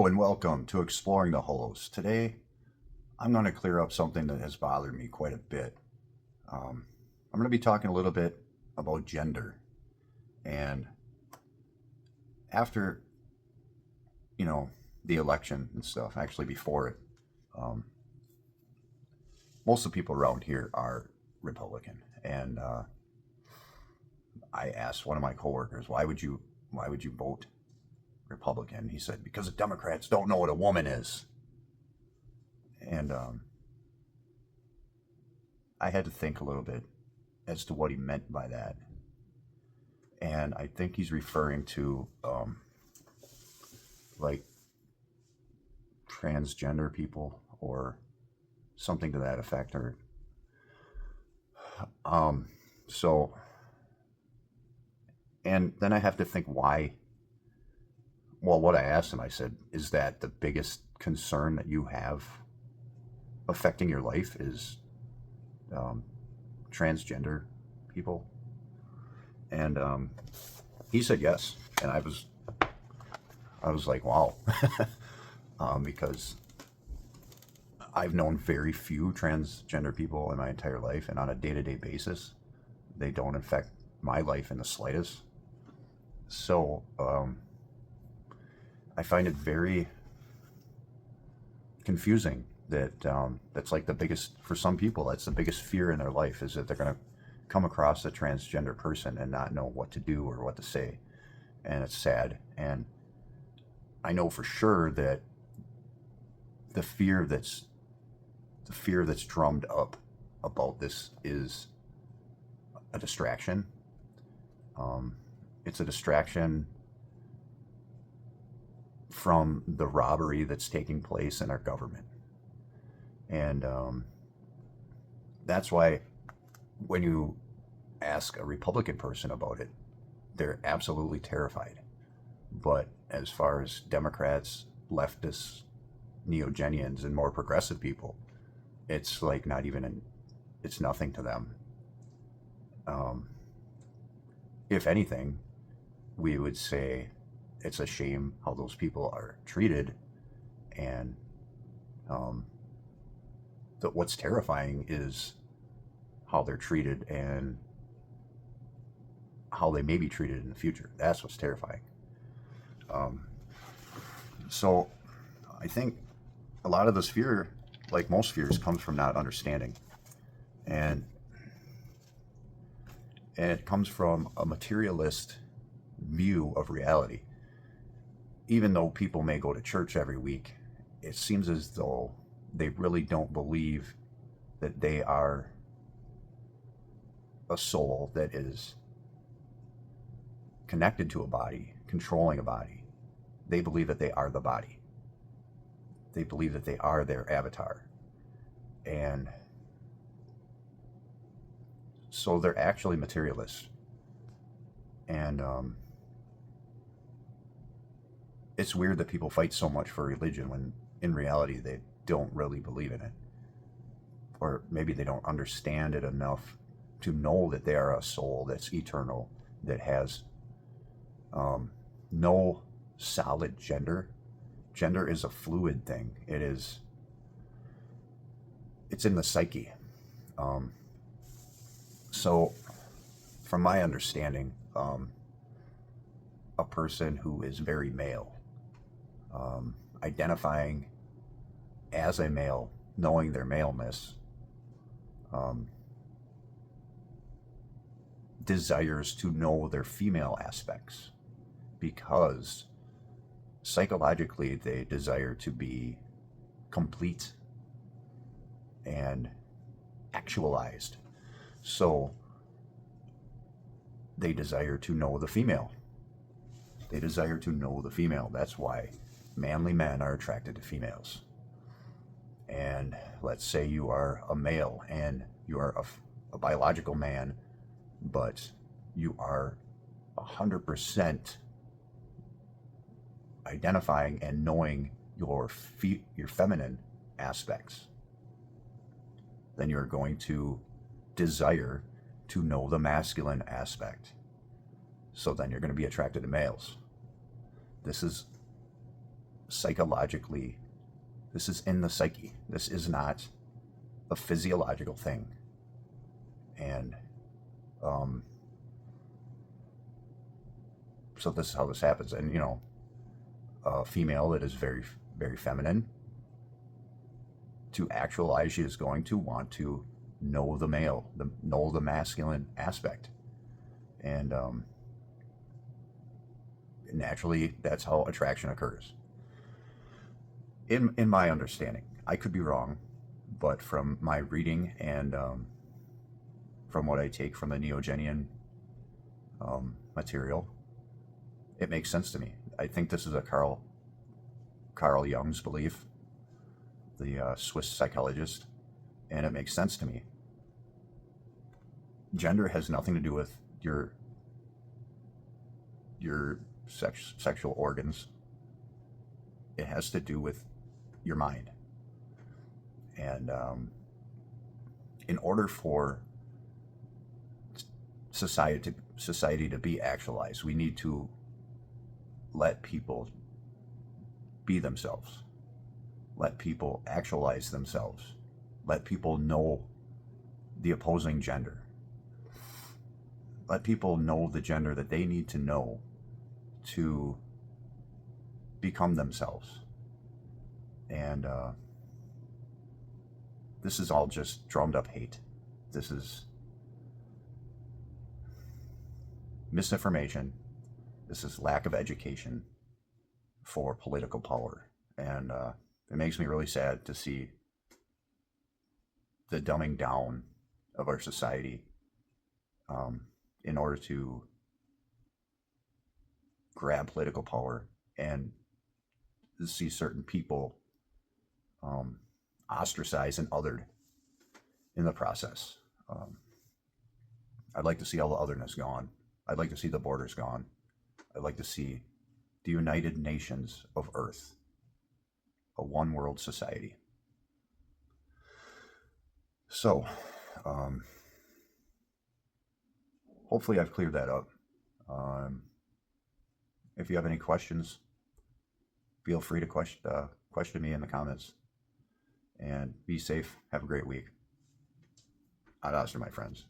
and welcome to Exploring the Holos. Today, I'm going to clear up something that has bothered me quite a bit. I'm going to be talking a little bit about gender. And after, the election and stuff, actually before it, um, most of the people around here are Republican. And I asked one of my coworkers, why would you vote Republican? He said, because the Democrats don't know what a woman is. And I had to think a little bit as to what he meant by that. And I think he's referring to like transgender people or something to that effect. Or so, and then I have to think why. Well, what I asked him, I said, is that the biggest concern that you have affecting your life is um, transgender people? And he said yes, and I was like, wow, because I've known very few transgender people in my entire life, and on a day-to-day basis, they don't affect my life in the slightest. So I find it very confusing that that's like the biggest, for some people, that's the biggest fear in their life, is that they're going to come across a transgender person and not know what to do or what to say. And it's sad. And I know for sure that the fear that's the fear that's drummed up about this is a distraction. It's a distraction from the robbery that's taking place in our government. And that's why when you ask a Republican person about it, they're absolutely terrified. But as far as Democrats, leftists, neogenians, and more progressive people, it's like not even it's nothing to them. Um, if anything, we would say it's a shame how those people are treated, and um, what's terrifying is how they're treated and how they may be treated in the future. That's what's terrifying. Um, so I think a lot of this fear, like most fears, comes from not understanding. And it comes from a materialist view of reality. Even though people may go to church every week, it seems as though they really don't believe that they are a soul that is connected to a body, controlling a body. They believe that they are the body. They believe that they are their avatar. And so they're actually materialists. And it's weird that people fight so much for religion when in reality they don't really believe in it. Or maybe they don't understand it enough to know that they are a soul that's eternal, that has no solid gender. Gender is a fluid thing. It's in the psyche. So, from my understanding, a person who is very male, identifying as a male, knowing their maleness, um, desires to know their female aspects because psychologically they desire to be complete and actualized. So they desire to know the female. They desire to know the female. That's why manly men are attracted to females. And let's say you are a male and you are a biological man, but you are 100% identifying and knowing your feminine aspects, then you're going to desire to know the masculine aspect. So then you're going to be attracted to males. This is psychologically, this is in the psyche. This is not a physiological thing. And so this is how this happens. And, a female that is very, very feminine, to actualize, she is going to want to know the male, know the masculine aspect. And naturally, that's how attraction occurs. In my understanding, I could be wrong, but from my reading and from what I take from the Neogenian material, it makes sense to me. I think this is a Carl Jung's belief, the Swiss psychologist, and it makes sense to me. Gender has nothing to do with your sexual organs. It has to do with your mind. And in order for society to be actualized, we need to let people be themselves. Let people actualize themselves. Let people know the opposing gender. Let people know the gender that they need to know to become themselves. And this is all just drummed up hate. This is misinformation. This is lack of education for political power. And it makes me really sad to see the dumbing down of our society in order to grab political power, and see certain people ostracized and othered in the process. I'd like to see all the otherness gone. I'd like to see the borders gone. I'd like to see the United Nations of Earth, a one world society. So, hopefully I've cleared that up. If you have any questions, feel free to question me in the comments. And be safe. Have a great week. Ad astra, my friends.